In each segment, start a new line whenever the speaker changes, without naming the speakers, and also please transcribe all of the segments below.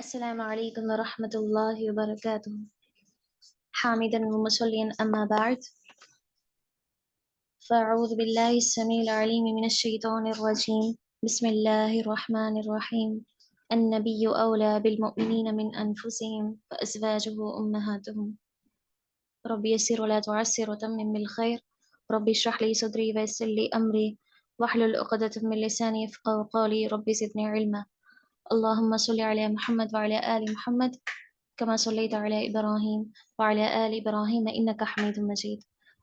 السلام عليكم ورحمة الله وبركاته. حامدا ومصليا أما بعد، فأعوذ بالله السميع العليم من الشيطان الرجيم. بسم الله الرحمن الرحيم. النبي أولى بالمؤمنين من أنفسهم وأزواجه أمهاتهم. رب يسر ولا تعسر وتمم بالخير. رب اشرح لي صدري ويسر لي أمري واحلل عقدة من لساني يفقهوا قولي. رب زدني علما. اللهم صل على محمد وعلى آل محمد كما صليت على إبراهيم وعلى آل إبراهيم إنك حميد مجيد.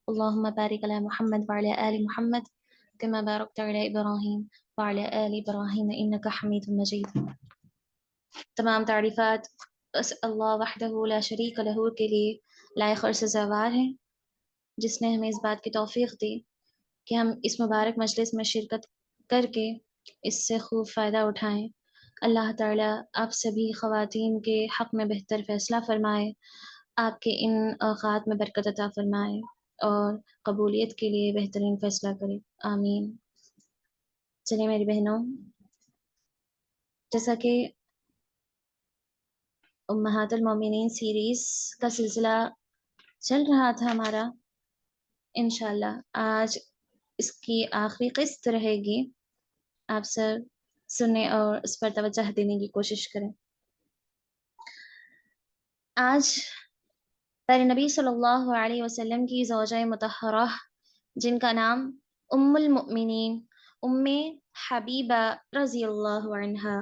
اللهم بارك على محمد وعلى آل محمد كما باركت على إبراهيم وعلى آل إبراهيم إنك حميد مجيد. تمام تعریفات بس اللہ وحدہ لا شریک لہ کے لیے لائق اور سزاوار ہیں، جس نے ہمیں اس بات کی توفیق دی کہ ہم اس مبارک مجلس میں شرکت کر کے اس سے خوب فائدہ اٹھائیں۔ اللہ تعالیٰ آپ سبھی خواتین کے حق میں بہتر فیصلہ فرمائے، آپ کے ان اوقات میں برکت عطا فرمائے اور قبولیت کے لیے بہترین فیصلہ کرے، آمین۔ چلیے میری بہنوں، جیسا کہ امہات المومنین سیریز کا سلسلہ چل رہا تھا ہمارا، انشاءاللہ آج اس کی آخری قسط رہے گی، آپ سب سنیں اور اس پر توجہ دینے کی کوشش کریں۔ آج پیارے نبی صلی اللہ علیہ وسلم کی زوجہ مطہرہ جن کا نام ام المؤمنین ام حبیبہ رضی اللہ عنہا،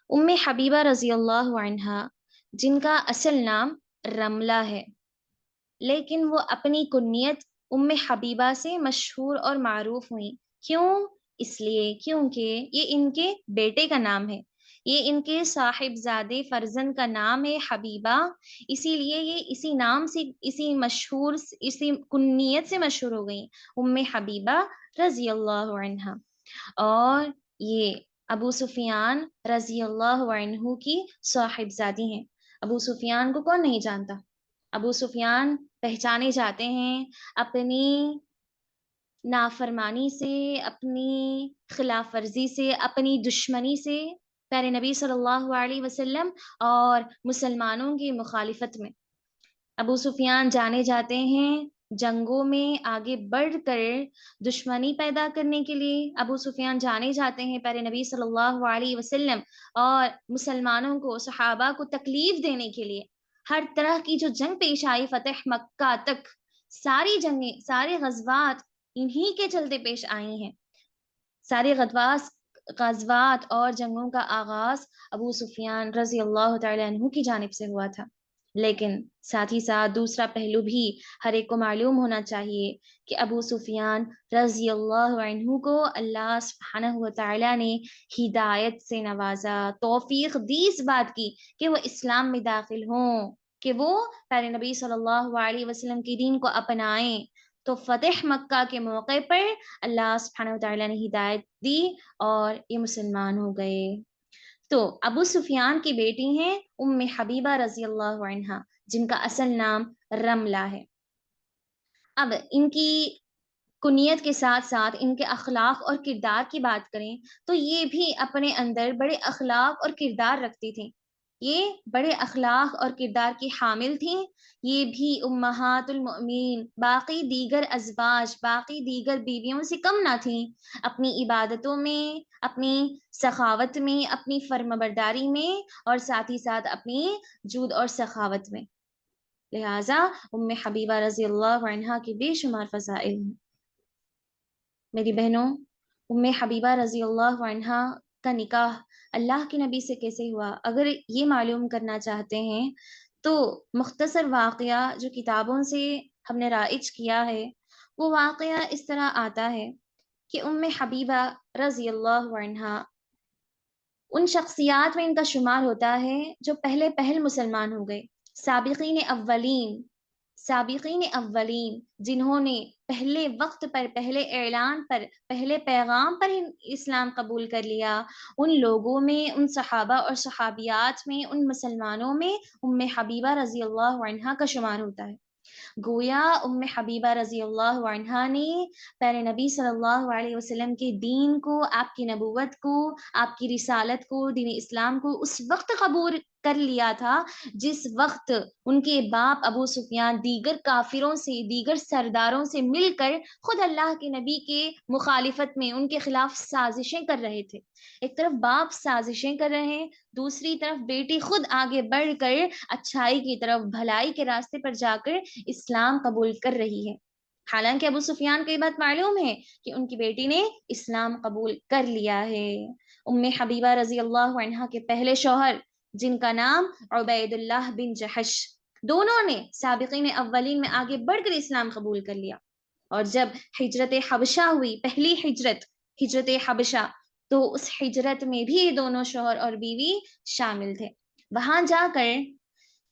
ام حبیبہ رضی اللہ عنہا جن کا اصل نام رملہ ہے، لیکن وہ اپنی کنیت ام حبیبہ سے مشہور اور معروف ہوئیں۔ کیوں؟ اس لیے کیونکہ یہ ان کے بیٹے کا نام ہے، یہ ان کے صاحبزادے فرزند کا نام ہے حبیبہ، اسی لیے یہ اسی نام سے، اسی کنیت سے مشہور ہو گئیں، ام حبیبہ رضی اللہ عنہا۔ اور یہ ابو سفیان رضی اللہ عنہ کی صاحبزادی ہیں۔ ابو سفیان کو کون نہیں جانتا؟ ابو سفیان پہچانے جاتے ہیں اپنی نافرمانی سے، اپنی خلاف ورزی سے، اپنی دشمنی سے پیارے نبی صلی اللہ علیہ وسلم اور مسلمانوں کی مخالفت میں۔ ابو سفیان جانے جاتے ہیں جنگوں میں آگے بڑھ کر دشمنی پیدا کرنے کے لیے، ابو سفیان جانے جاتے ہیں پیارے نبی صلی اللہ علیہ وسلم اور مسلمانوں کو، صحابہ کو تکلیف دینے کے لیے۔ ہر طرح کی جو جنگ پیش آئی فتح مکہ تک، ساری جنگیں، سارے غزوات انہی کے چلتے پیش آئی ہیں۔ سارے غزوات اور جنگوں کا آغاز ابو سفیان رضی اللہ تعالی عنہ کی جانب سے ہوا تھا۔ لیکن ساتھ ہی ساتھ دوسرا پہلو بھی ہر ایک کو معلوم ہونا چاہیے کہ ابو سفیان رضی اللہ عنہ کو اللہ سبحانہ وتعالی نے ہدایت سے نوازا، توفیق دی اس بات کی کہ وہ اسلام میں داخل ہوں، کہ وہ پیارے نبی صلی اللہ علیہ وسلم کی دین کو اپنائیں۔ تو فتح مکہ کے موقع پر اللہ سبحانہ وتعالی نے ہدایت دی اور یہ مسلمان ہو گئے۔ تو ابو سفیان کی بیٹی ہیں ام حبیبہ رضی اللہ عنہا جن کا اصل نام رملہ ہے۔ اب ان کی کنیت کے ساتھ ساتھ ان کے اخلاق اور کردار کی بات کریں تو یہ بھی اپنے اندر بڑے اخلاق اور کردار رکھتی تھیں، یہ بڑے اخلاق اور کردار کی حامل تھیں۔ یہ بھی امہات المؤمنین، باقی دیگر ازواج، باقی دیگر بیویوں سے کم نہ تھیں، اپنی عبادتوں میں، اپنی سخاوت میں، اپنی فرمانبرداری میں اور ساتھ ہی ساتھ اپنی جود اور سخاوت میں۔ لہٰذا ام حبیبہ رضی اللہ عنہا کی بے شمار فضائل ہیں۔ میری بہنوں، ام حبیبہ رضی اللہ عنہا کا نکاح اللہ کے نبی سے کیسے ہوا؟ اگر یہ معلوم کرنا چاہتے ہیں تو مختصر واقعہ جو کتابوں سے ہم نے رائج کیا ہے، وہ واقعہ اس طرح آتا ہے کہ ام حبیبہ رضی اللہ عنہا ان شخصیات میں ان کا شمار ہوتا ہے جو پہلے مسلمان ہو گئے، سابقین اولین جنہوں نے پہلے وقت پر، پہلے اعلان پر، پہلے پیغام پر اسلام قبول کر لیا، ان لوگوں میں، ان صحابہ اور صحابیات میں، ان مسلمانوں میں ام حبیبہ رضی اللہ عنہا کا شمار ہوتا ہے۔ گویا ام حبیبہ رضی اللہ عنہا نے پیارے نبی صلی اللہ علیہ وسلم کے دین کو، آپ کی نبوت کو، آپ کی رسالت کو، دین اسلام کو اس وقت کر لیا تھا جس وقت ان کے باپ ابو سفیان دیگر کافروں سے، دیگر سرداروں سے مل کر خود اللہ کے نبی کے مخالفت میں ان کے خلاف سازشیں کر رہے تھے۔ ایک طرف باپ سازشیں کر رہے ہیں، دوسری طرف بیٹی خود آگے بڑھ کر اچھائی کی طرف، بھلائی کے راستے پر جا کر اسلام قبول کر رہی ہے۔ حالانکہ ابو سفیان کو یہ بات معلوم ہے کہ ان کی بیٹی نے اسلام قبول کر لیا ہے۔ ام حبیبہ رضی اللہ عنہا کے پہلے شوہر جن کا نام عبید اللہ بن جحش، دونوں نے سابقین اولین میں آگے بڑھ کر اسلام قبول کر لیا، اور جب ہجرت حبشہ ہوئی، پہلی ہجرت حبشہ، تو اس ہجرت میں بھی دونوں شوہر اور بیوی شامل تھے۔ وہاں جا کر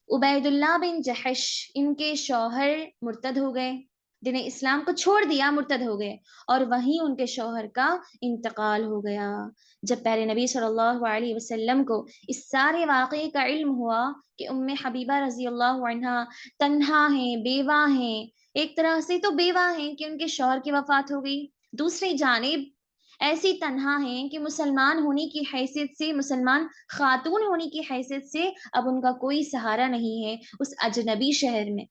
عبید اللہ بن جحش ان کے شوہر مرتد ہو گئے، جنہیں اسلام کو چھوڑ دیا، مرتد ہو گئے، اور وہیں ان کے شوہر کا انتقال ہو گیا۔ جب پیارے نبی صلی اللہ علیہ وسلم کو اس سارے واقعے کا علم ہوا کہ ام حبیبہ رضی اللہ عنہا تنہا ہیں، بیوہ ہیں، ایک طرح سے تو بیوہ ہیں کہ ان کے شوہر کی وفات ہو گئی، دوسری جانب ایسی تنہا ہیں کہ مسلمان ہونے کی حیثیت سے، مسلمان خاتون ہونے کی حیثیت سے اب ان کا کوئی سہارا نہیں ہے اس اجنبی شہر میں،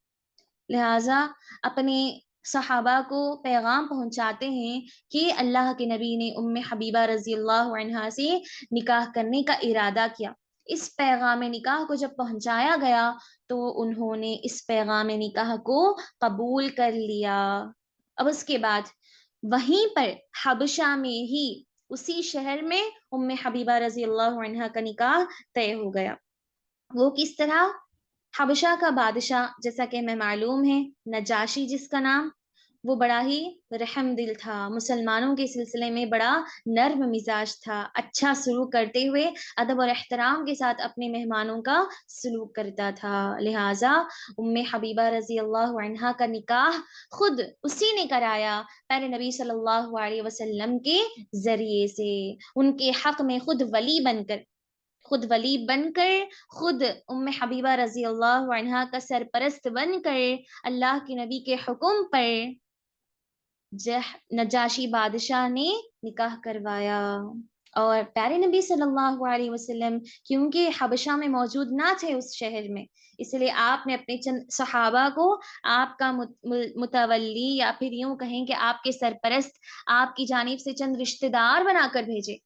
لہٰذا اپنے صحابہ کو پیغام پہنچاتے ہیں کہ اللہ کے نبی نے ام حبیبہ رضی اللہ عنہا سے نکاح کرنے کا ارادہ کیا۔ اس پیغام نکاح کو جب پہنچایا گیا تو انہوں نے اس پیغام نکاح کو قبول کر لیا۔ اب اس کے بعد وہیں پر حبشہ میں ہی، اسی شہر میں ام حبیبہ رضی اللہ عنہا کا نکاح طے ہو گیا۔ وہ کس طرح؟ حبشہ کا بادشاہ، جیسا کہ ہمیں معلوم ہے، نجاشی جس کا نام، وہ بڑا ہی رحم دل تھا، مسلمانوں کے سلسلے میں بڑا نرم مزاج تھا، اچھا سلوک کرتے ہوئے ادب اور احترام کے ساتھ اپنے مہمانوں کا سلوک کرتا تھا، لہٰذا ام حبیبہ رضی اللہ عنہا کا نکاح خود اسی نے کرایا پیارے نبی صلی اللہ علیہ وسلم کے ذریعے سے، ان کے حق میں خود ولی بن کر خود ام حبیبہ رضی اللہ عنہا کا سرپرست بن کر اللہ کے نبی کے حکم پر نجاشی بادشاہ نے نکاح کروایا۔ اور پیارے نبی صلی اللہ علیہ وسلم کیونکہ حبشہ میں موجود نہ تھے اس شہر میں، اس لیے آپ نے اپنے چند صحابہ کو آپ کا متولی، یا پھر یوں کہیں کہ آپ کے سرپرست، آپ کی جانب سے چند رشتہ دار بنا کر بھیجے،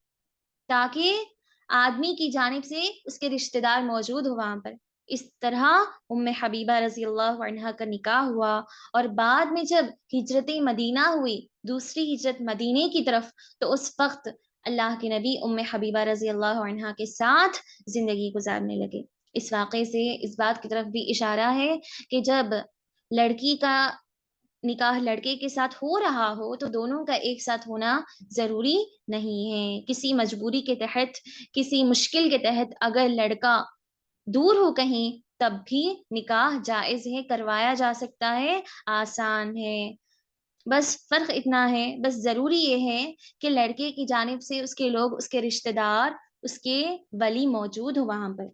تاکہ آدمی کی جانب سے اس کے رشتہ دار موجود ہو وہاں پر۔ اس طرح ام حبیبہ رضی اللہ عنہا کا نکاح ہوا، اور بعد میں جب ہجرت مدینہ ہوئی، دوسری ہجرت مدینے کی طرف، تو اس وقت اللہ کے نبی ام حبیبہ رضی اللہ عنہا کے ساتھ زندگی گزارنے لگے۔ اس واقعے سے اس بات کی طرف بھی اشارہ ہے کہ جب لڑکی کا نکاح لڑکے کے ساتھ ہو رہا ہو تو دونوں کا ایک ساتھ ہونا ضروری نہیں ہے، کسی مجبوری کے تحت، کسی مشکل کے تحت اگر لڑکا دور ہو کہیں تب بھی نکاح جائز ہے، کروایا جا سکتا ہے، آسان ہے۔ بس فرق اتنا ہے، بس ضروری یہ ہے کہ لڑکے کی جانب سے اس کے لوگ، اس کے رشتہ دار، اس کے ولی موجود ہو وہاں پر۔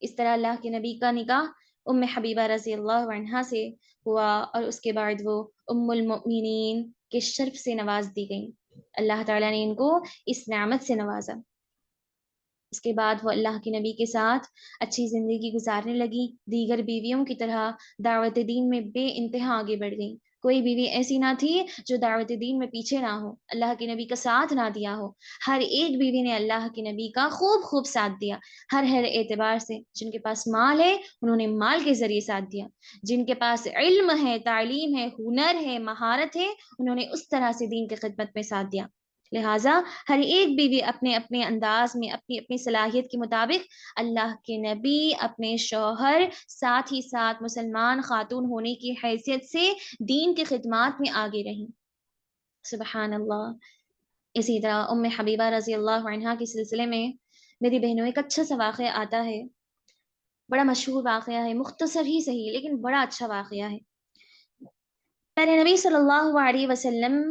اس طرح اللہ کے نبی کا نکاح ام حبیبہ رضی اللہ عنہا سے ہوا، اور اس کے بعد وہ ام المؤمنین کے شرف سے نواز دی گئیں، اللہ تعالیٰ نے ان کو اس نعمت سے نوازا۔ اس کے بعد وہ اللہ کے نبی کے ساتھ اچھی زندگی گزارنے لگی، دیگر بیویوں کی طرح دعوت دین میں بے انتہا آگے بڑھ گئی، کوئی بیوی ایسی نہ تھی جو دعوت دین میں پیچھے نہ ہو، اللہ کے نبی کا ساتھ نہ دیا ہو، ہر ایک بیوی نے اللہ کے نبی کا خوب ساتھ دیا، ہر اعتبار سے۔ جن کے پاس مال ہے انہوں نے مال کے ذریعے ساتھ دیا، جن کے پاس علم ہے، تعلیم ہے، ہنر ہے، مہارت ہے، انہوں نے اس طرح سے دین کی خدمت میں ساتھ دیا۔ لہٰذا ہر ایک بیوی اپنے اپنے انداز میں، اپنی اپنی صلاحیت کے مطابق اللہ کے نبی، اپنے شوہر، ساتھ ہی ساتھ مسلمان خاتون ہونے کی حیثیت سے دین کی خدمات میں آگے رہیں۔ سبحان اللہ۔ اسی طرح ام حبیبہ رضی اللہ عنہا کے سلسلے میں میری بہنوں ایک اچھا سا واقعہ آتا ہے، بڑا مشہور واقعہ ہے، مختصر ہی صحیح لیکن بڑا اچھا واقعہ ہے۔ پیارے نبی صلی اللہ علیہ وسلم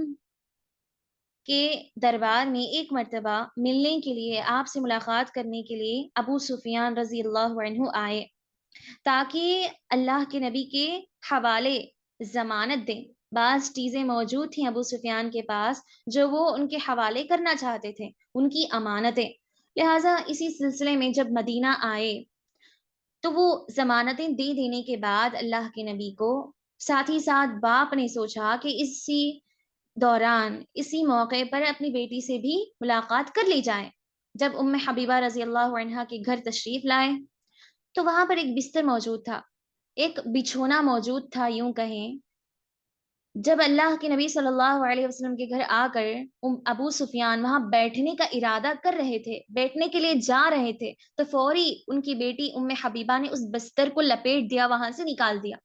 کے دربار میں ایک مرتبہ ملنے کے لیے، آپ سے ملاقات کرنے کے لیے ابو سفیان رضی اللہ عنہ آئے، تاکہ اللہ کے نبی کے حوالے ضمانت دیں۔ بعض چیزیں موجود تھیں ابو سفیان کے پاس جو وہ ان کے حوالے کرنا چاہتے تھے، ان کی امانتیں۔ لہٰذا اسی سلسلے میں جب مدینہ آئے تو وہ ضمانتیں دے دینے کے بعد اللہ کے نبی کو ساتھ ہی ساتھ باپ نے سوچا کہ اسی دوران اسی موقع پر اپنی بیٹی سے بھی ملاقات کر لی جائے۔ جب ام حبیبہ رضی اللہ عنہا کے گھر تشریف لائے تو وہاں پر ایک بستر موجود تھا، ایک بچھونا موجود تھا یوں کہیں۔ جب اللہ کے نبی صلی اللہ علیہ وسلم کے گھر آ کر ابو سفیان وہاں بیٹھنے کا ارادہ کر رہے تھے، بیٹھنے کے لیے جا رہے تھے، تو فوری ان کی بیٹی ام حبیبہ نے اس بستر کو لپیٹ دیا، وہاں سے نکال دیا۔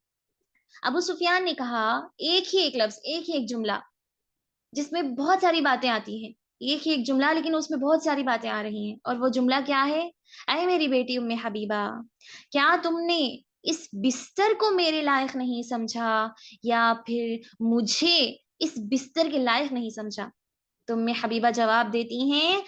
ابو سفیان نے کہا ایک ہی ایک لفظ، ایک ہی ایک جملہ جس میں بہت ساری باتیں آتی ہیں، ایک ہی ایک جملہ لیکن اس میں بہت ساری باتیں آ رہی ہیں، اور وہ جملہ کیا ہے؟ اے میری بیٹی ام حبیبہ، کیا تم نے اس بستر کو میرے لائق نہیں سمجھا یا پھر مجھے اس بستر کے لائق نہیں سمجھا؟ تو ام حبیبہ جواب دیتی ہیں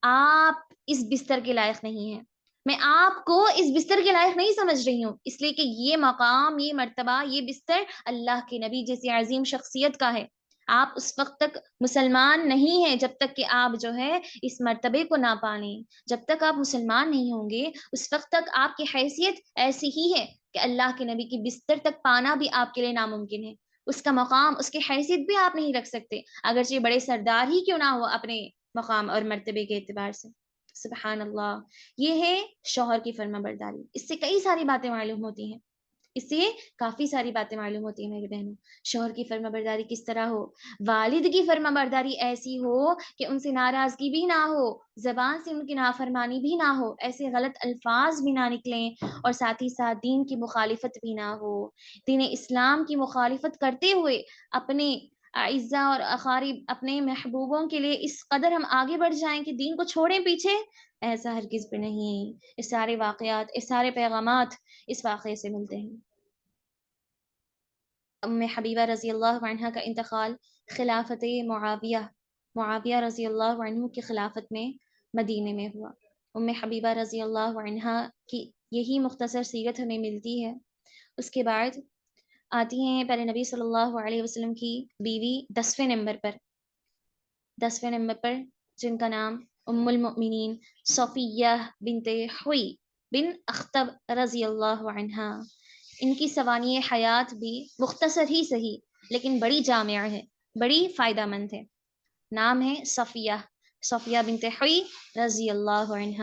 آپ اس بستر کے لائق نہیں ہیں، میں آپ کو اس بستر کے لائق نہیں سمجھ رہی ہوں، اس لیے کہ یہ مقام، یہ مرتبہ، یہ بستر اللہ کے نبی جیسی عظیم شخصیت کا ہے۔ آپ اس وقت تک مسلمان نہیں ہیں جب تک کہ آپ جو ہے اس مرتبے کو نہ پالیں۔ جب تک آپ مسلمان نہیں ہوں گے اس وقت تک آپ کی حیثیت ایسی ہی ہے کہ اللہ کے نبی کی بستر تک پانا بھی آپ کے لیے ناممکن ہے۔ اس کا مقام، اس کی حیثیت بھی آپ نہیں رکھ سکتے، اگرچہ بڑے سردار ہی کیوں نہ ہو اپنے مقام اور مرتبے کے اعتبار سے۔ سبحان اللہ، یہ ہے شوہر کی فرما برداری۔ اس سے کئی ساری باتیں معلوم ہوتی ہیں، اس سے کافی ساری باتیں معلوم ہوتی ہیں میری بہنوں۔ شوہر کی فرما برداری کس طرح ہو؟ والد کی فرما برداری ایسی ہو کہ ان سے ناراضگی بھی نہ ہو، زبان سے ان کی نافرمانی بھی نہ ہو، ایسے غلط الفاظ بھی نہ نکلیں، اور ساتھ ہی ساتھ دین کی مخالفت بھی نہ ہو۔ دین اسلام کی مخالفت کرتے ہوئے اپنے اعزاء اور اقارب، اپنے محبوبوں کے لیے اس قدر ہم آگے بڑھ جائیں کہ دین کو چھوڑیں پیچھے، ایسا ہرگز بھی نہیں۔ اس سارے واقعات، اس سارے پیغامات اس واقعے سے ملتے ہیں۔ ام حبیبہ رضی اللہ عنہ کا انتقال خلافت معاویہ رضی اللہ عنہ کی خلافت میں مدینے میں ہوا۔ ام حبیبہ رضی اللہ عنہ کی یہی مختصر سیرت ہمیں ملتی ہے۔ اس کے بعد آتی ہیں پیارے نبی صلی اللہ علیہ وسلم کی بیوی 10ویں نمبر پر جن کا نام ام المؤمنین صفیہ بنت حوی بن اخطب رضی اللہ عنہ۔ ان کی سوانح حیات بھی مختصر ہی صحیح لیکن بڑی جامع ہے، بڑی فائدہ مند ہے۔ نام ہے صفیہ بنت حوی رضی اللہ عنہ۔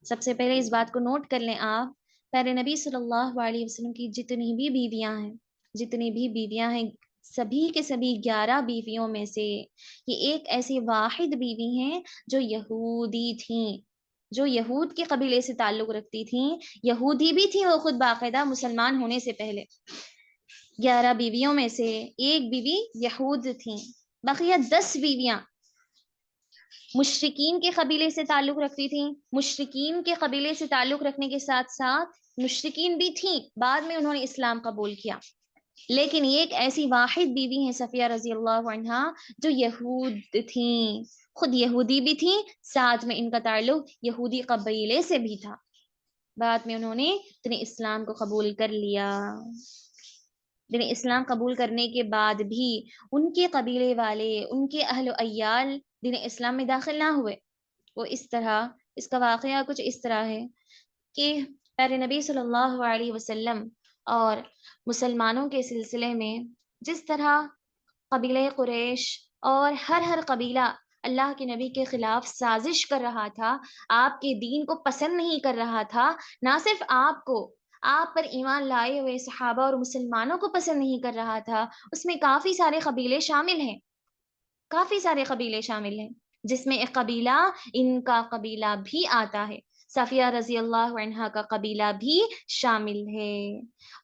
سب سے پہلے اس بات کو نوٹ کر لیں آپ، پیارے نبی صلی اللہ علیہ وسلم کی جتنی بھی بیویاں ہیں سبھی کے سبھی 11 بیویوں میں سے یہ ایک ایسی واحد بیوی ہیں جو یہودی تھیں، جو یہود کے قبیلے سے تعلق رکھتی تھیں، یہودی بھی تھیں وہ خود باقاعدہ مسلمان ہونے سے پہلے۔ 11 بیویوں میں سے ایک بیوی یہود تھیں، بقیہ 10 بیویاں مشرکین کے قبیلے سے تعلق رکھتی تھیں۔ مشرکین کے قبیلے سے تعلق رکھنے کے ساتھ ساتھ مشرکین بھی تھیں، بعد میں انہوں نے اسلام قبول کیا، لیکن یہ ایک ایسی واحد بیوی ہیں صفیہ رضی اللہ عنہا جو یہود تھیں، خود یہودی بھی تھیں، ساتھ میں ان کا تعلق یہودی قبیلے سے بھی تھا، بعد میں انہوں نے دین اسلام کو قبول کر لیا۔ دین اسلام قبول کرنے کے بعد بھی ان کے قبیلے والے، ان کے اہل و عیال دین اسلام میں داخل نہ ہوئے۔ وہ اس کا واقعہ کچھ اس طرح ہے کہ پیارے نبی صلی اللہ علیہ وسلم اور مسلمانوں کے سلسلے میں جس طرح قبیلہ قریش اور ہر قبیلہ اللہ کے نبی کے خلاف سازش کر رہا تھا، آپ کے دین کو پسند نہیں کر رہا تھا، نہ صرف آپ پر ایمان لائے ہوئے صحابہ اور مسلمانوں کو پسند نہیں کر رہا تھا، اس میں کافی سارے قبیلے شامل ہیں، جس میں ایک قبیلہ، ان کا قبیلہ بھی آتا ہے، صفیہ رضی اللہ عنہا کا قبیلہ بھی شامل ہے۔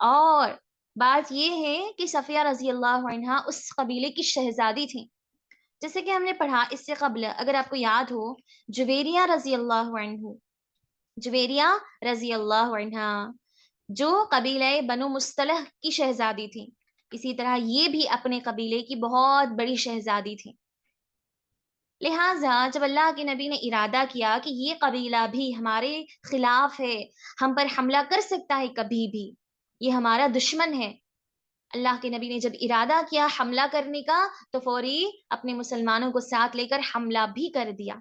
اور بات یہ ہے کہ صفیہ رضی اللہ عنہا اس قبیلے کی شہزادی تھیں، جیسے کہ ہم نے پڑھا اس سے قبل، اگر آپ کو یاد ہو، جویریہ رضی اللہ عنہا جو قبیلہ بنو مصطلح کی شہزادی تھی، اسی طرح یہ بھی اپنے قبیلے کی بہت بڑی شہزادی تھی۔ لہٰذا جب اللہ کے نبی نے ارادہ کیا کہ یہ قبیلہ بھی ہمارے خلاف ہے، ہم پر حملہ کر سکتا ہے کبھی بھی، یہ ہمارا دشمن ہے، اللہ کے نبی نے جب ارادہ کیا حملہ کرنے کا تو فوری اپنے مسلمانوں کو ساتھ لے کر حملہ بھی کر دیا۔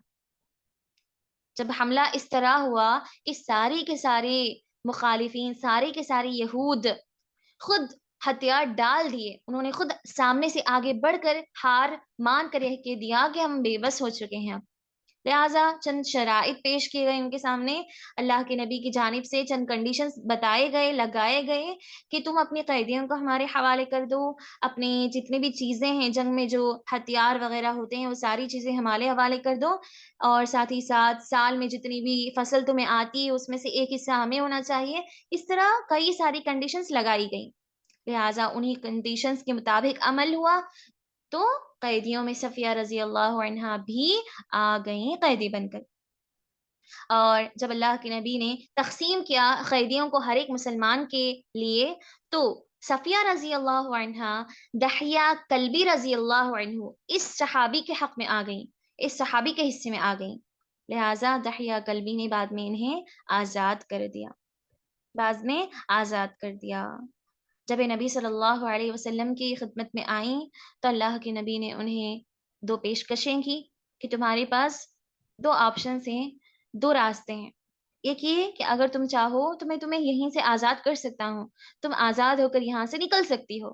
جب حملہ اس طرح ہوا کہ سارے کے سارے مخالفین سارے کے سارے یہود خود ہتھیار ڈال دیے، انہوں نے خود سامنے سے آگے بڑھ کر ہار مان کر کہہ دیا کہ ہم بے بس ہو چکے ہیں اب۔ لہٰذا چند شرائط پیش کیے گئے ان کے سامنے، اللہ کے نبی کی جانب سے چند کنڈیشنز بتائے گئے، لگائے گئے کہ تم اپنی قیدیوں کو ہمارے حوالے کر دو، اپنی جتنی بھی چیزیں ہیں جنگ میں جو ہتھیار وغیرہ ہوتے ہیں وہ ساری چیزیں ہمارے حوالے کر دو، اور ساتھ ہی ساتھ سال میں جتنی بھی فصل تمہیں آتی ہے اس میں سے ایک حصہ ہمیں ہونا چاہیے۔ اس طرح کئی ساری کنڈیشنز لگائی گئی، لہٰذا انہی کنڈیشنز کے مطابق عمل ہوا تو قیدیوں میں صفیہ رضی اللہ عنہا بھی آ گئیں قیدی بن کر۔ اور جب اللہ کے نبی نے تقسیم کیا قیدیوں کو ہر ایک مسلمان کے لیے، تو صفیہ رضی اللہ عنہا دحیہ کلبی رضی اللہ عنہ اس صحابی کے حق میں آ گئیں، اس صحابی کے حصے میں آ گئیں، لہٰذا دحیہ کلبی نے بعد میں انہیں آزاد کر دیا، بعد میں آزاد کر دیا۔ جب نبی صلی اللہ علیہ وسلم کی خدمت میں آئیں تو اللہ کے نبی نے انہیں دو پیشکشیں کی کہ تمہارے پاس دو آپشنز ہیں، دو راستے ہیں۔ ایک یہ کہ اگر تم چاہو تو میں تمہیں یہیں سے آزاد کر سکتا ہوں، تم آزاد ہو کر یہاں سے نکل سکتی ہو۔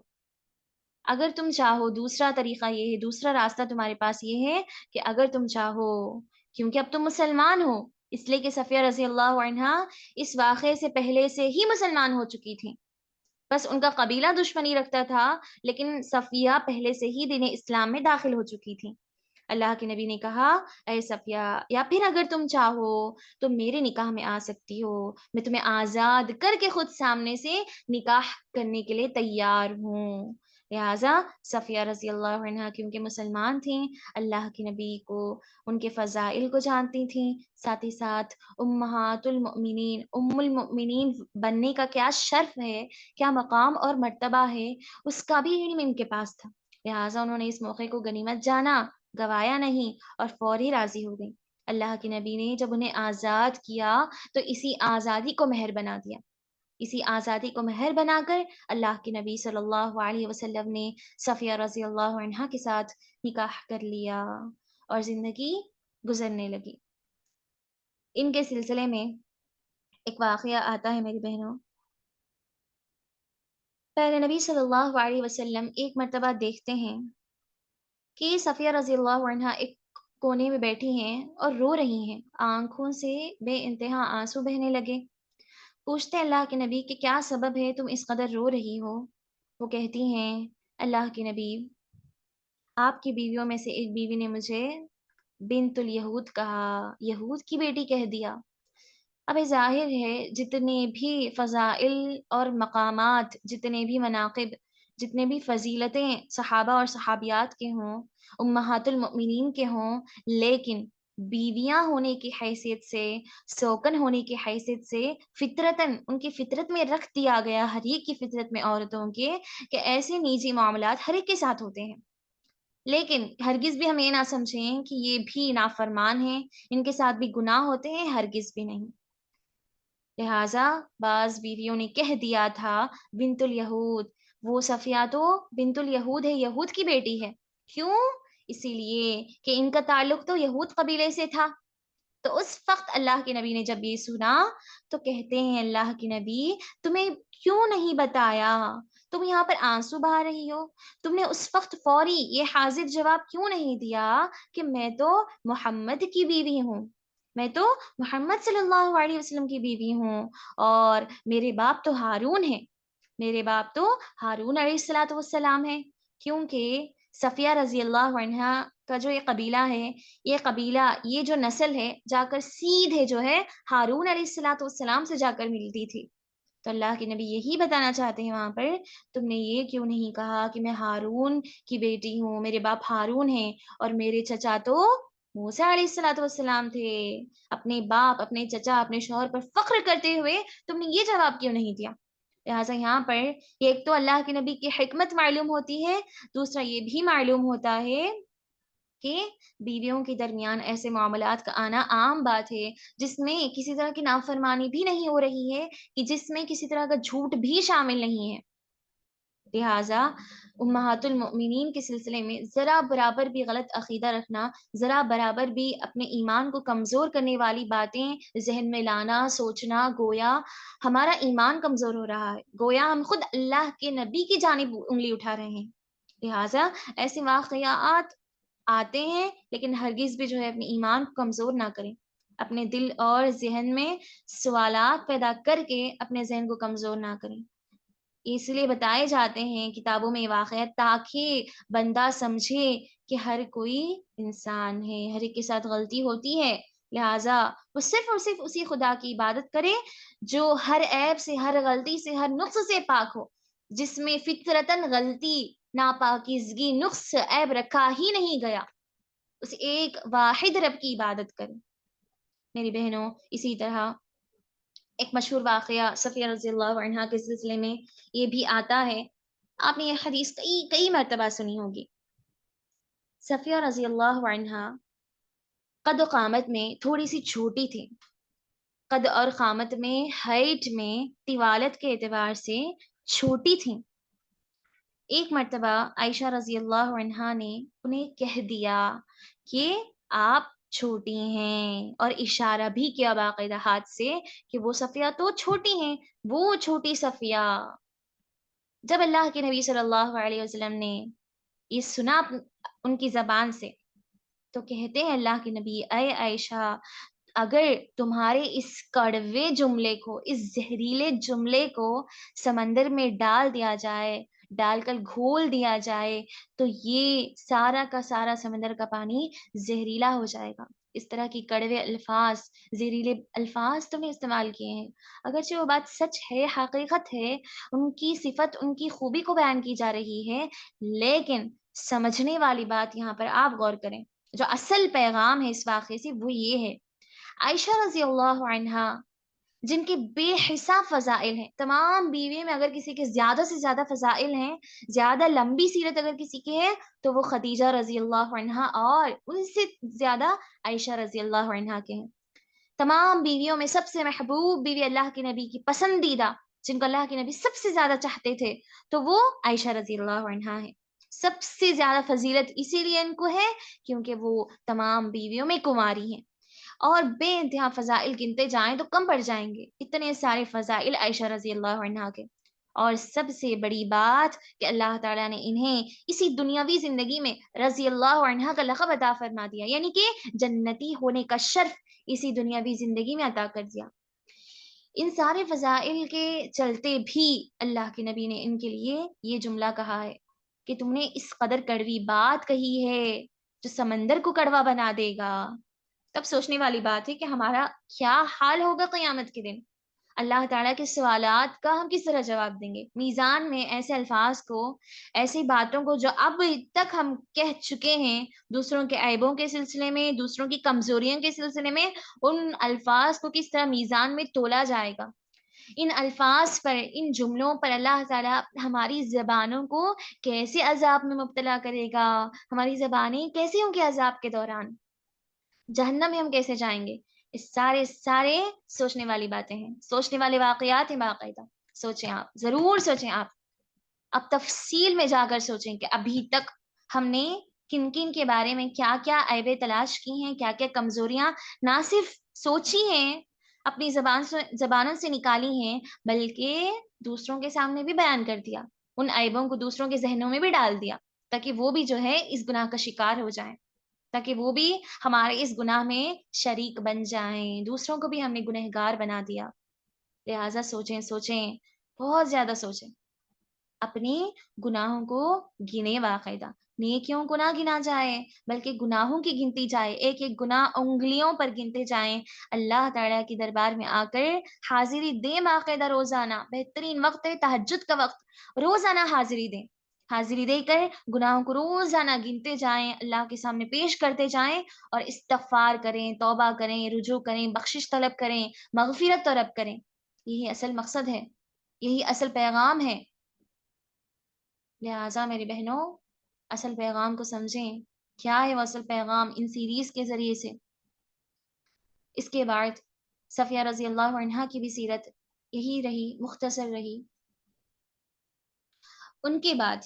اگر تم چاہو دوسرا طریقہ یہ ہے، دوسرا راستہ تمہارے پاس یہ ہے کہ اگر تم چاہو، کیونکہ اب تم مسلمان ہو، اس لیے کہ صفیہ رضی اللہ عنہا اس واقعے سے پہلے سے ہی مسلمان ہو چکی تھیں، بس ان کا قبیلہ دشمنی رکھتا تھا، لیکن صفیہ پہلے سے ہی دین اسلام میں داخل ہو چکی تھی۔ اللہ کے نبی نے کہا اے صفیہ، یا پھر اگر تم چاہو تو میرے نکاح میں آ سکتی ہو، میں تمہیں آزاد کر کے خود سامنے سے نکاح کرنے کے لیے تیار ہوں۔ لہٰذا صفیہ رضی اللہ عنہا کیونکہ مسلمان تھیں، اللہ کے نبی کو ان کے فضائل کو جانتی تھیں، ساتھ ہی ساتھ امہات المؤمنین، ام المؤمنین بننے کا کیا شرف ہے، کیا مقام اور مرتبہ ہے، اس کا بھی علم ان کے پاس تھا، لہٰذا انہوں نے اس موقع کو غنیمت جانا، گوایا نہیں، اور فوری راضی ہو گئی۔ اللہ کے نبی نے جب انہیں آزاد کیا تو اسی آزادی کو مہر بنا دیا، اسی آزادی کو مہر بنا کر اللہ کے نبی صلی اللہ علیہ وسلم نے صفیہ رضی اللہ عنہا کے ساتھ نکاح کر لیا اور زندگی گزرنے لگی۔ ان کے سلسلے میں ایک واقعہ آتا ہے میری بہنوں، پہلے نبی صلی اللہ علیہ وسلم ایک مرتبہ دیکھتے ہیں کہ صفیہ رضی اللہ عنہا ایک کونے میں بیٹھی ہیں اور رو رہی ہیں، آنکھوں سے بے انتہا آنسو بہنے لگے۔ پوچھتے اللہ کے نبی کہ کیا سبب ہے تم اس قدر رو رہی ہو؟ وہ کہتی ہیں اللہ کے نبی، آپ کی بیویوں میں سے ایک بیوی نے مجھے بنت الیہود کہا، یہود کی بیٹی کہہ دیا۔ اب ظاہر ہے جتنے بھی فضائل اور مقامات، جتنے بھی مناقب، جتنے بھی فضیلتیں صحابہ اور صحابیات کے ہوں، امہات المؤمنین کے ہوں، لیکن بیویاں ہونے کی حیثیت سے، سوکن ہونے کی حیثیت سے فطرتاً ان کی فطرت میں رکھ دیا گیا، ہر ایک کی فطرت میں عورتوں کے، کہ ایسے نجی معاملات ہر ایک کے ساتھ ہوتے ہیں، لیکن ہرگز بھی ہم یہ نہ سمجھیں کہ یہ بھی نافرمان ہیں، ان کے ساتھ بھی گناہ ہوتے ہیں، ہرگز بھی نہیں۔ لہٰذا بعض بیویوں نے کہہ دیا تھا بنت الیہود، وہ صفیہ تو بنت الیہود ہے، یہود کی بیٹی ہے۔ کیوں؟ اسی لیے کہ ان کا تعلق تو یہود قبیلے سے تھا۔ تو اس وقت اللہ کے نبی نے جب یہ سنا تو کہتے ہیں اللہ کے نبی، تمہیں کیوں نہیں بتایا؟ تم یہاں پر آنسو بہا رہی ہو، تم نے اس وقت فوری یہ حاضر جواب کیوں نہیں دیا کہ میں تو محمد کی بیوی ہوں، میں تو محمد صلی اللہ علیہ وسلم کی بیوی ہوں، اور میرے باپ تو ہارون ہیں، میرے باپ تو ہارون علیہ الصلوۃ والسلام ہیں، کیونکہ صفیہ رضی اللہ عنہا کا جو یہ قبیلہ ہے، یہ قبیلہ، یہ جو نسل ہے، جا کر سیدھے جو ہے ہارون علیہ الصلوۃ والسلام سے جا کر ملتی تھی۔ تو اللہ کے نبی یہی بتانا چاہتے ہیں وہاں پر، تم نے یہ کیوں نہیں کہا کہ میں ہارون کی بیٹی ہوں، میرے باپ ہارون ہیں، اور میرے چچا تو موسیٰ علیہ الصلوۃ والسلام تھے۔ اپنے باپ، اپنے چچا، اپنے شوہر پر فخر کرتے ہوئے تم نے یہ جواب کیوں نہیں دیا؟ لہٰذا یہاں پر ایک تو اللہ کے نبی کی حکمت معلوم ہوتی ہے، دوسرا یہ بھی معلوم ہوتا ہے کہ بیویوں کے درمیان ایسے معاملات کا آنا عام بات ہے، جس میں کسی طرح کی نافرمانی بھی نہیں ہو رہی ہے، کہ جس میں کسی طرح کا جھوٹ بھی شامل نہیں ہے۔ لہٰذا امہات المؤمنین کے سلسلے میں ذرا برابر بھی غلط عقیدہ رکھنا، ذرا برابر بھی اپنے ایمان کو کمزور کرنے والی باتیں ذہن میں لانا، سوچنا، گویا ہمارا ایمان کمزور ہو رہا ہے، گویا ہم خود اللہ کے نبی کی جانب انگلی اٹھا رہے ہیں۔ لہٰذا ایسے واقعات آتے ہیں، لیکن ہرگز بھی جو ہے اپنے ایمان کو کمزور نہ کریں، اپنے دل اور ذہن میں سوالات پیدا کر کے اپنے ذہن کو کمزور نہ کریں۔ اس لیے بتائے جاتے ہیں کتابوں میں یہ واقعات تاکہ بندہ سمجھے کہ ہر کوئی انسان ہے، ہر ایک کے ساتھ غلطی ہوتی ہے، لہٰذا وہ صرف اور صرف اسی خدا کی عبادت کرے جو ہر عیب سے، ہر غلطی سے، ہر نقص سے پاک ہو، جس میں فطرتاً غلطی، ناپاکیزگی، نقص، عیب رکھا ہی نہیں گیا، اس ایک واحد رب کی عبادت کرے۔ میری بہنوں، اسی طرح ایک مشہور واقعہ صفیہ رضی اللہ عنہا کے سلسلے میں یہ بھی آتا ہے، آپ نے یہ حدیث کئی مرتبہ سنی ہوگی۔ صفیہ رضی اللہ عنہا قد و قامت میں تھوڑی سی چھوٹی تھی، قد اور قامت میں، ہائٹ میں، طوالت کے اعتبار سے چھوٹی تھیں۔ ایک مرتبہ عائشہ رضی اللہ عنہا نے انہیں کہہ دیا کہ آپ چھوٹی ہیں، اور اشارہ بھی کیا باقاعدہ ہاتھ سے کہ وہ صفیہ تو چھوٹی ہیں، وہ چھوٹی صفیہ۔ جب اللہ کے نبی صلی اللہ علیہ وسلم نے یہ سنا ان کی زبان سے، تو کہتے ہیں اللہ کے نبی، اے عائشہ، اگر تمہارے اس کڑوے جملے کو، اس زہریلے جملے کو سمندر میں ڈال دیا جائے، ڈال کر گھول دیا جائے، تو یہ سارا کا سارا سمندر کا پانی زہریلا ہو جائے گا۔ اس طرح کی کڑوے الفاظ، زہریلے الفاظ تم نے استعمال کیے ہیں، اگرچہ وہ بات سچ ہے، حقیقت ہے، ان کی صفت، ان کی خوبی کو بیان کی جا رہی ہے، لیکن سمجھنے والی بات یہاں پر آپ غور کریں، جو اصل پیغام ہے اس واقعے سے وہ یہ ہے، عائشہ رضی اللہ عنہا جن کے بے حساب فضائل ہیں، تمام بیوی میں اگر کسی کے زیادہ سے زیادہ فضائل ہیں، زیادہ لمبی سیرت اگر کسی کی ہے تو وہ خدیجہ رضی اللہ عنہا، اور ان سے زیادہ عائشہ رضی اللہ عنہا کے ہیں۔ تمام بیویوں میں سب سے محبوب بیوی اللہ کے نبی کی پسندیدہ، جن کو اللہ کے نبی سب سے زیادہ چاہتے تھے، تو وہ عائشہ رضی اللہ عنہا ہے۔ سب سے زیادہ فضیلت اسی لیے ان کو ہے کیونکہ وہ تمام بیویوں میں کماری ہیں، اور بے انتہا فضائل گنتے جائیں تو کم پڑ جائیں گے، اتنے سارے فضائل عائشہ رضی اللہ عنہا کے۔ اور سب سے بڑی بات کہ اللہ تعالیٰ نے انہیں اسی دنیاوی زندگی میں رضی اللہ عنہا کا لقب عطا فرما دیا، یعنی کہ جنتی ہونے کا شرف اسی دنیاوی زندگی میں عطا کر دیا۔ ان سارے فضائل کے چلتے بھی اللہ کے نبی نے ان کے لیے یہ جملہ کہا ہے کہ تم نے اس قدر کڑوی بات کہی ہے جو سمندر کو کڑوا بنا دے گا۔ تب سوچنے والی بات ہے کہ ہمارا کیا حال ہوگا قیامت کے دن، اللہ تعالیٰ کے سوالات کا ہم کس طرح جواب دیں گے؟ میزان میں ایسے الفاظ کو، ایسی باتوں کو جو اب تک ہم کہہ چکے ہیں دوسروں کے عیبوں کے سلسلے میں، دوسروں کی کمزوریوں کے سلسلے میں، ان الفاظ کو کس طرح میزان میں تولا جائے گا؟ ان الفاظ پر، ان جملوں پر اللہ تعالیٰ ہماری زبانوں کو کیسے عذاب میں مبتلا کرے گا؟ ہماری زبانیں کیسے ہوں گی عذاب کے دوران؟ جہنم میں ہم کیسے جائیں گے؟ اس سارے سوچنے والی باتیں ہیں، سوچنے والے واقعات ہیں باقاعدہ۔ سوچیں آپ، ضرور سوچیں آپ، اب تفصیل میں جا کر سوچیں کہ ابھی تک ہم نے کن کن کے بارے میں کیا کیا عیبیں تلاش کی ہیں، کیا کیا کمزوریاں نہ صرف سوچی ہیں، اپنی زبانوں سے نکالی ہیں، بلکہ دوسروں کے سامنے بھی بیان کر دیا، ان عیبوں کو دوسروں کے ذہنوں میں بھی ڈال دیا، تاکہ وہ بھی جو ہے اس گناہ کا شکار ہو جائیں، تاکہ وہ بھی ہمارے اس گناہ میں شریک بن جائیں، دوسروں کو بھی ہم نے گنہگار بنا دیا۔ لہٰذا سوچیں، بہت زیادہ سوچیں، اپنے گناہوں کو گنے، باقاعدہ نیکیوں کو نہ گنا جائے بلکہ گناہوں کی گنتی جائے، ایک ایک گناہ انگلیوں پر گنتے جائیں، اللہ تعالیٰ کے دربار میں آ کر حاضری دیں، باقاعدہ روزانہ، بہترین وقت ہے تہجد کا وقت، روزانہ حاضری دیں، حاضری دے کر گناہوں کو روزانہ گنتے جائیں، اللہ کے سامنے پیش کرتے جائیں، اور استغفار کریں، توبہ کریں، رجوع کریں، بخشش طلب کریں، مغفرت طلب کریں۔ یہی اصل مقصد ہے، یہی اصل پیغام ہے۔ لہٰذا میری بہنوں، اصل پیغام کو سمجھیں، کیا ہے وہ اصل پیغام ان سیریز کے ذریعے سے۔ اس کے بعد صفیہ رضی اللہ عنہا کی بھی سیرت یہی رہی، مختصر رہی۔ ان کے بعد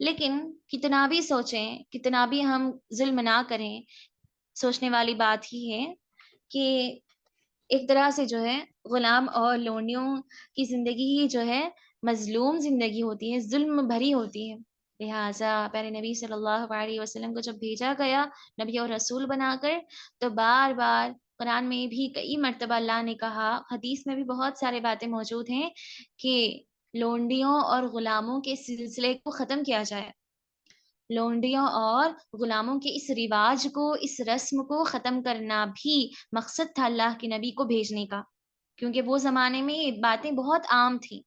لیکن کتنا بھی سوچیں، کتنا بھی ہم ظلم نہ کریں، سوچنے والی بات ہی ہے کہ ایک طرح سے جو ہے غلام اور لونڈیوں کی زندگی ہی جو ہے مظلوم زندگی ہوتی ہے، ظلم بھری ہوتی ہے۔ لہٰذا پیارے نبی صلی اللہ علیہ وسلم کو جب بھیجا گیا نبی اور رسول بنا کر، تو بار بار قرآن میں بھی کئی مرتبہ اللہ نے کہا، حدیث میں بھی بہت سارے باتیں موجود ہیں کہ لونڈیوں اور غلاموں کے سلسلے کو ختم کیا جائے، لونڈیوں اور غلاموں کے اس رواج کو، اس رسم کو ختم کرنا بھی مقصد تھا اللہ کے نبی کو بھیجنے کا، کیونکہ وہ زمانے میں یہ باتیں بہت عام تھیں۔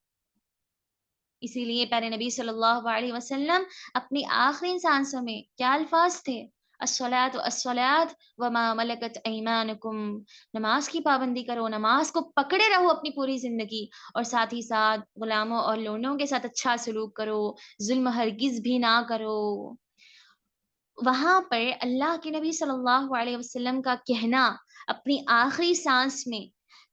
اسی لیے پیارے نبی صلی اللہ علیہ وسلم اپنی آخری سانسوں میں کیا الفاظ تھے؟ الصلاۃ الصلاۃ وما ملکت ایمانکم، نماز کی پابندی کرو، نماز کو پکڑے رہو اپنی پوری زندگی، اور ساتھ ہی ساتھ غلاموں اور لونڈوں کے ساتھ اچھا سلوک کرو، ظلم ہرگز بھی نہ کرو۔ وہاں پر اللہ کے نبی صلی اللہ علیہ وسلم کا کہنا اپنی آخری سانس میں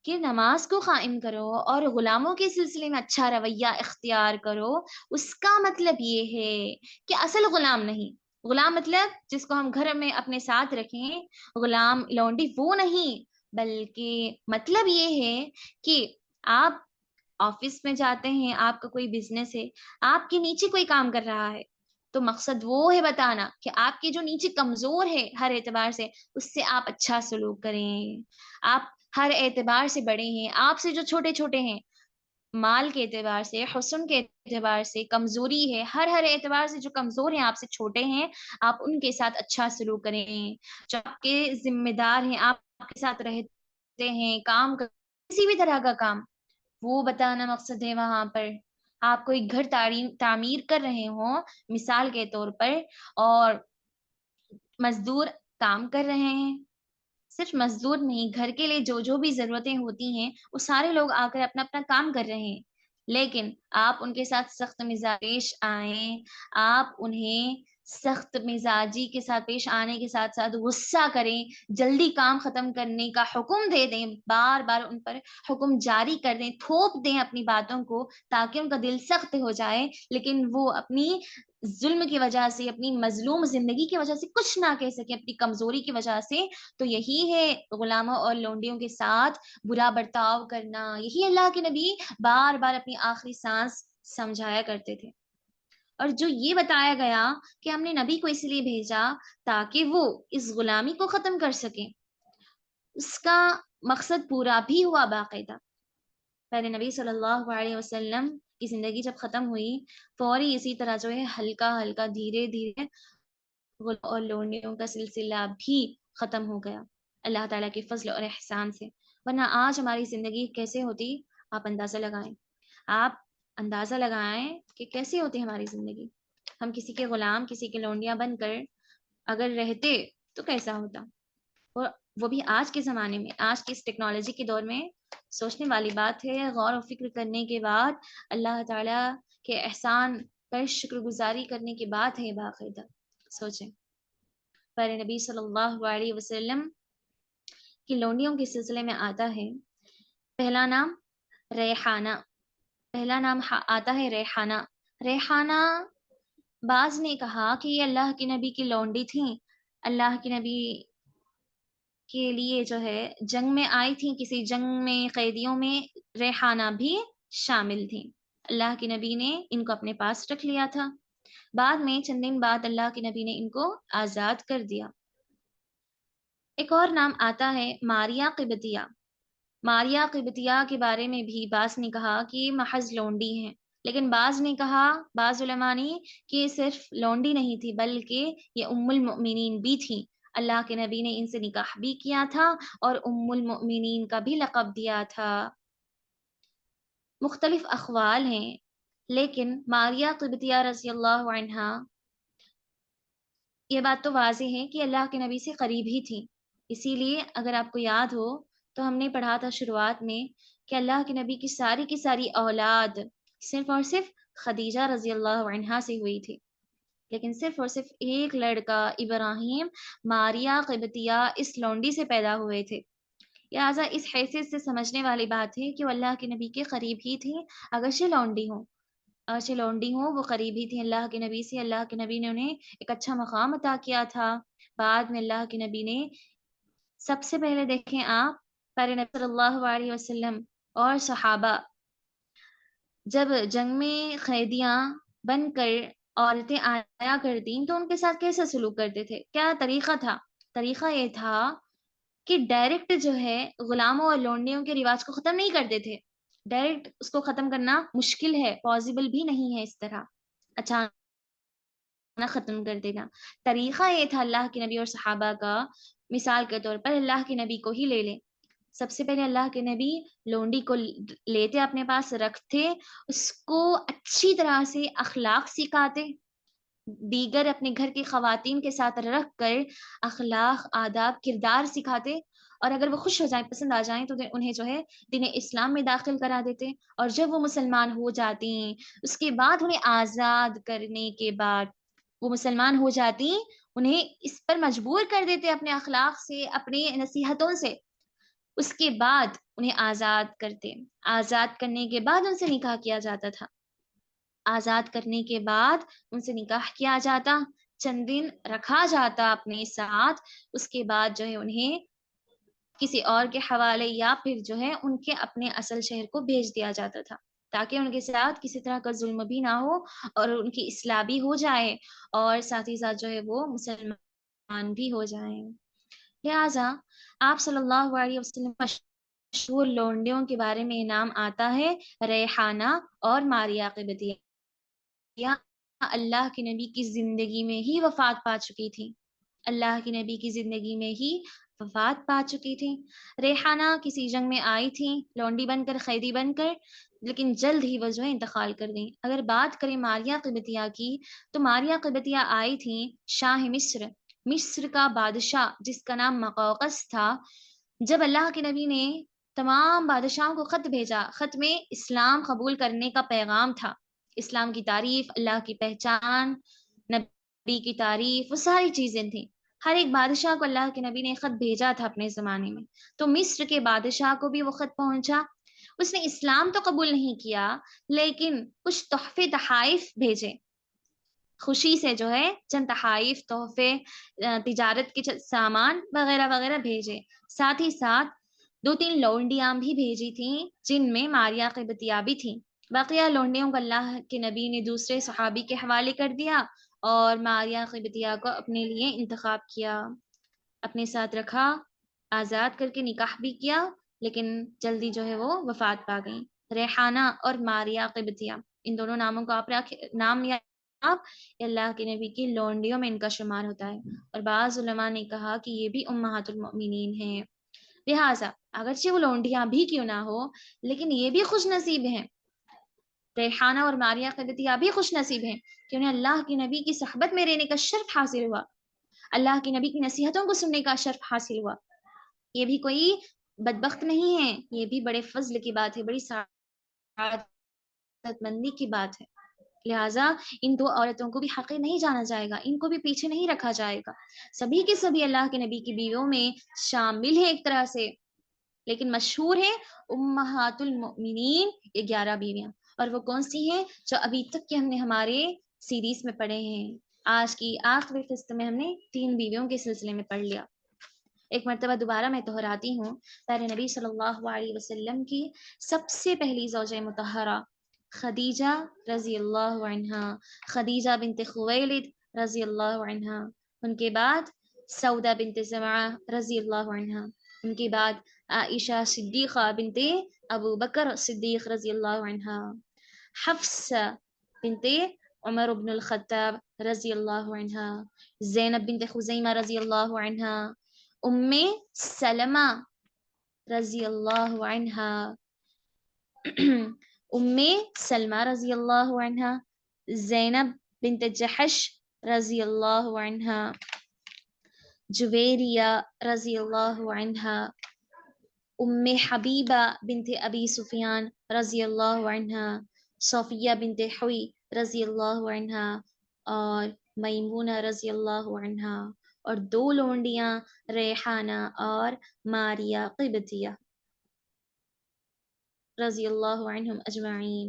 کہ نماز کو قائم کرو اور غلاموں کے سلسلے میں اچھا رویہ اختیار کرو، اس کا مطلب یہ ہے کہ اصل غلام نہیں، غلام مطلب جس کو ہم گھر میں اپنے ساتھ رکھیں، غلام لونڈی وہ نہیں، بلکہ مطلب یہ ہے کہ آپ آفس میں جاتے ہیں، آپ کا کوئی بزنس ہے، آپ کے نیچے کوئی کام کر رہا ہے، تو مقصد وہ ہے بتانا کہ آپ کے جو نیچے کمزور ہے ہر اعتبار سے، اس سے آپ اچھا سلوک کریں، آپ ہر اعتبار سے بڑے ہیں، آپ سے جو چھوٹے چھوٹے ہیں، مال کے اعتبار سے، حسن کے اعتبار سے کمزوری ہے، ہر اعتبار سے جو کمزور ہیں، آپ سے چھوٹے ہیں، آپ ان کے ساتھ اچھا سلوک کریں، جو آپ کے ذمہ دار ہیں، آپ کے ساتھ رہتے ہیں، کام کسی بھی طرح کا کام، وہ بتانا مقصد ہے وہاں پر۔ آپ کوئی گھر تعمیر کر رہے ہوں مثال کے طور پر، اور مزدور کام کر رہے ہیں، صرف مزدور نہیں، گھر کے لیے جو جو بھی ضرورتیں ہوتی ہیں وہ سارے لوگ آ کر اپنا اپنا کام کر رہے ہیں، لیکن آپ ان کے ساتھ سخت مزاج پیش آئیں، آپ انہیں سخت مزاجی کے ساتھ پیش آنے کے ساتھ ساتھ غصہ کریں، جلدی کام ختم کرنے کا حکم دے دیں، بار بار ان پر حکم جاری کر دیں، تھوپ دیں اپنی باتوں کو تاکہ ان کا دل سخت ہو جائے، لیکن وہ اپنی ظلم کی وجہ سے، اپنی مظلوم زندگی کی وجہ سے کچھ نہ کہہ سکیں، اپنی کمزوری کی وجہ سے۔ تو یہی ہے غلاموں اور لونڈیوں کے ساتھ برا برتاؤ کرنا، یہی اللہ کے نبی بار بار اپنی آخری سانس سمجھایا کرتے تھے۔ اور جو یہ بتایا گیا کہ ہم نے نبی کو اس لیے بھیجا تاکہ وہ اس غلامی کو ختم کر سکیں، اس کا مقصد پورا بھی ہوا باقاعدہ۔ پہلے نبی صلی اللہ علیہ وسلم کی زندگی جب ختم ہوئی، فوری اسی طرح جو ہے ہلکا ہلکا دھیرے دھیرے اور لونڈیوں کا سلسلہ بھی ختم ہو گیا اللہ تعالیٰ کے فضل اور احسان سے، ورنہ آج ہماری زندگی کیسے ہوتی؟ آپ اندازہ لگائیں، آپ اندازہ لگائیں کہ کیسے ہوتی ہماری زندگی، ہم کسی کے غلام، کسی کے لونڈیاں بن کر اگر رہتے تو کیسا ہوتا؟ اور وہ بھی آج کے زمانے میں، آج کے اس ٹیکنالوجی کے دور میں سوچنے والی بات ہے، غور و فکر کرنے کے بعد، اللہ تعالیٰ کے احسان پر شکر گزاری کرنے کے بعد ہے باقاعدہ۔ سوچیں، پیارے نبی صلی اللہ علیہ وسلم کی لونڈیوں کے سلسلے میں آتا ہے پہلا نام ریحانہ، پہلا نام آتا ہے ریحانہ۔ ریحانہ، بعض نے کہا کہ یہ اللہ کے نبی کی لونڈی تھیں، اللہ کے نبی کے لیے جو ہے جنگ میں آئی تھیں، کسی جنگ میں قیدیوں میں ریحانہ بھی شامل تھیں، اللہ کے نبی نے ان کو اپنے پاس رکھ لیا تھا، بعد میں چند دن بعد اللہ کے نبی نے ان کو آزاد کر دیا۔ ایک اور نام آتا ہے ماریا قبطیہ۔ ماریا قبطیہ کے بارے میں بھی بعض نے کہا کہ یہ محض لونڈی ہیں، لیکن بعض نے کہا، بعض علماء نے، کہ یہ صرف لونڈی نہیں تھی بلکہ یہ ام المؤمنین بھی تھیں، اللہ کے نبی نے ان سے نکاح بھی کیا تھا اور ام المؤمنین کا بھی لقب دیا تھا۔ مختلف اقوال ہیں، لیکن ماریا قبطیہ رضی اللہ عنہا، یہ بات تو واضح ہے کہ اللہ کے نبی سے قریب ہی تھی، اسی لیے اگر آپ کو یاد ہو تو ہم نے پڑھا تھا شروعات میں کہ اللہ کے نبی کی ساری اولاد صرف اور صرف خدیجہ رضی اللہ عنہا سے ہوئی تھی، لیکن صرف اور صرف ایک لڑکا ابراہیم ماریا قبطیہ اس لونڈی سے پیدا ہوئے تھے، لہٰذا اس حیثیت سے سمجھنے والی بات ہے کہ وہ اللہ کے نبی کے قریب ہی تھی اگرچہ لونڈی ہوں۔ اچھے لونڈی ہوں، وہ قریبی تھیں اللہ کے نبی سے، اللہ کے نبی نے انہیں ایک اچھا مقام عطا کیا تھا۔ بعد میں اللہ کے نبی نے سب سے پہلے دیکھیں آپ پیارے نبی صلی اللہ علیہ وسلم اور صحابہ جب جنگ میں قیدیاں بن کر عورتیں آیا کرتیں تو ان کے ساتھ کیسے سلوک کرتے تھے، کیا طریقہ تھا؟ طریقہ یہ تھا کہ ڈائریکٹ جو ہے غلاموں اور لونڈیوں کے رواج کو ختم نہیں کرتے تھے۔ ڈائریکٹ اس کو ختم کرنا مشکل ہے، پاسبل بھی نہیں ہے اس طرح اچانک ختم کر دینا۔ طریقہ یہ تھا اللہ کے نبی اور صحابہ کا، مثال کے طور پر اللہ کے نبی کو ہی لے لیں۔ سب سے پہلے اللہ کے نبی لونڈی کو لیتے، اپنے پاس رکھتے، اس کو اچھی طرح سے اخلاق سکھاتے، دیگر اپنے گھر کی خواتین کے ساتھ رکھ کر اخلاق، آداب، کردار سکھاتے، اور اگر وہ خوش ہو جائیں، پسند آ جائیں تو انہیں جو ہے دین اسلام میں داخل کرا دیتے، اور جب وہ مسلمان ہو جاتی اس کے بعد انہیں آزاد کرنے کے بعد وہ مسلمان ہو جاتی، انہیں اس پر مجبور کر دیتے اپنے اخلاق سے، اپنی نصیحتوں سے، اس کے بعد انہیں آزاد کرتے۔ آزاد کرنے کے بعد ان سے نکاح کیا جاتا تھا، آزاد کرنے کے بعد ان سے نکاح کیا جاتا، چند دن رکھا جاتا اپنے ساتھ، اس کے بعد جو ہے انہیں کسی اور کے حوالے یا پھر جو ہے ان کے اپنے اصل شہر کو بھیج دیا جاتا تھا، تاکہ ان کے ساتھ کسی طرح کا ظلم بھی نہ ہو اور ان کی اصلاح بھی ہو جائے، اور ساتھ ہی ساتھ جو ہے وہ مسلمان بھی ہو جائیں۔ لہٰذا آپ صلی اللہ علیہ وسلم مشہور لونڈیوں کے بارے میں نام آتا ہے ریحانہ اور ماریہ قبطیہ، اللہ کے نبی کی زندگی میں ہی وفات پا چکی تھی، اللہ کے نبی کی زندگی میں ہی وفات پا چکی تھی۔ ریحانہ کسی جنگ میں آئی تھی لونڈی بن کر، قیدی بن کر، لیکن جلد ہی وہ جو ہے انتقال کر گئیں۔ اگر بات کریں ماریہ قبطیہ کی تو ماریہ قبطیہ آئی تھی شاہ مصر کا بادشاہ جس کا نام مقوقس تھا، جب اللہ کے نبی نے تمام بادشاہوں کو خط بھیجا، خط میں اسلام قبول کرنے کا پیغام تھا، اسلام کی تعریف، اللہ کی پہچان، نبی کی تعریف، وہ ساری چیزیں تھیں۔ ہر ایک بادشاہ کو اللہ کے نبی نے خط بھیجا تھا اپنے زمانے میں، تو مصر کے بادشاہ کو بھی وہ خط پہنچا، اس نے اسلام تو قبول نہیں کیا لیکن کچھ تحفے تحائف بھیجے، خوشی سے جو ہے چند تحائف، تحفے، تجارت کے سامان وغیرہ وغیرہ بھیجے، ساتھ ہی ساتھ 2-3 لونڈیاں بھی بھیجی تھیں جن میں ماریہ قبطیہ بھی تھیں۔ باقیہ لونڈیوں کو اللہ کے نبی نے دوسرے صحابی کے حوالے کر دیا اور ماریہ قبطیہ کو اپنے لیے انتخاب کیا، اپنے ساتھ رکھا، آزاد کر کے نکاح بھی کیا، لیکن جلدی جو ہے وہ وفات پا گئیں۔ ریحانہ اور ماریہ قبطیہ، ان دونوں ناموں کو آپ نام لیا آپ، اللہ کے نبی کی لونڈیوں میں ان کا شمار ہوتا ہے، اور بعض علماء نے کہا کہ یہ بھی امہات المؤمنین ہیں۔ لہٰذا اگرچہ وہ لونڈیاں بھی کیوں نہ ہو لیکن یہ بھی خوش نصیب ہیں، ریحانہ اور ماریہ قبطیہ بھی خوش نصیب ہیں کہ انہیں اللہ کے نبی کی صحبت میں رہنے کا شرف حاصل ہوا، اللہ کے نبی کی نصیحتوں کو سننے کا شرف حاصل ہوا۔ یہ بھی کوئی بدبخت نہیں ہے، یہ بھی بڑے فضل کی بات ہے، بڑی سعادت مندی کی بات ہے۔ لہٰذا ان 2 عورتوں کو بھی حقیر نہیں جانا جائے گا، ان کو بھی پیچھے نہیں رکھا جائے گا، سبھی کے سبھی اللہ کے نبی کی بیویوں میں شامل ہیں ایک طرح سے، لیکن مشہور ہے امہات المؤمنین، یہ 11 بیویاں، اور وہ کون سی ہیں جو ابھی تک کے ہم نے ہمارے سیریز میں پڑھے ہیں۔ آج کی آخری قسط میں ہم نے 3 بیویوں کے سلسلے میں پڑھ لیا۔ ایک مرتبہ دوبارہ میں دہراتی ہوں، پیارے نبی صلی اللہ علیہ وسلم کی سب سے پہلی زوجہ مطہرہ خدیجہ رضی اللہ عنہا، خدیجہ بنت خویلد رضی اللہ عنہا، ان کے بعد سودہ بنت زمعہ رضی اللہ عنہا، ان کے بعد عائشہ صدیقہ بنت ابو بکر صدیق رضی اللہ عنہا، حفصہ بنت عمر بن الخطاب رضی اللہ عنہا، زینب بنت خزیمہ رضی اللہ عنہا، ام سلمہ رضی اللہ عنہا، ام سلمہ رضی اللہ عنہا، زینب بنت جحش رضی اللہ عنہا، جویریہ رضی اللہ عنہا، ام حبیبہ بنت ابی سفیان رضی اللہ عنہا، صفیہ بنت حوی رضی اللہ عنہا، اور میمونہ رضی اللہ عنہا، اور 2 لونڈیاں ریحانہ اور ماریہ قبطیہ رضی اللہ عنہم اجمعین۔